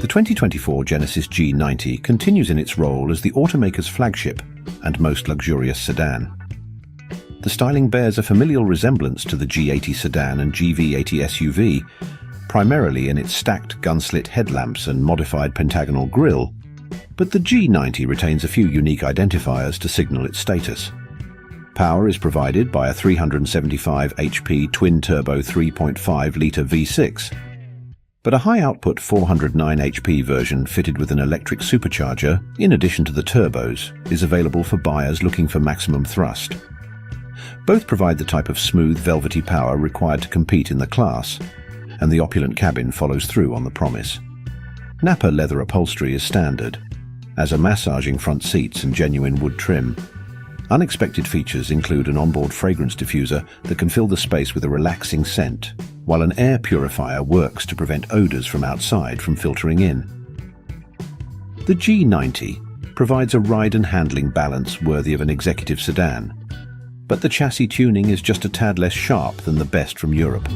The 2024 Genesis G90 continues in its role as the automaker's flagship and most luxurious sedan. The styling bears a familial resemblance to the G80 sedan and GV80 SUV, primarily in its stacked gun-slit headlamps and modified pentagonal grille, but the G90 retains a few unique identifiers to signal its status. Power is provided by a 375 HP twin-turbo 3.5-litre V6, but a high-output 409 HP version fitted with an electric supercharger, in addition to the turbos, is available for buyers looking for maximum thrust. Both provide the type of smooth, velvety power required to compete in the class, and the opulent cabin follows through on the promise. Nappa leather upholstery is standard, as are massaging front seats and genuine wood trim. Unexpected features include an onboard fragrance diffuser that can fill the space with a relaxing scent, while an air purifier works to prevent odors from outside from filtering in. The G90 provides a ride and handling balance worthy of an executive sedan, but the chassis tuning is just a tad less sharp than the best from Europe.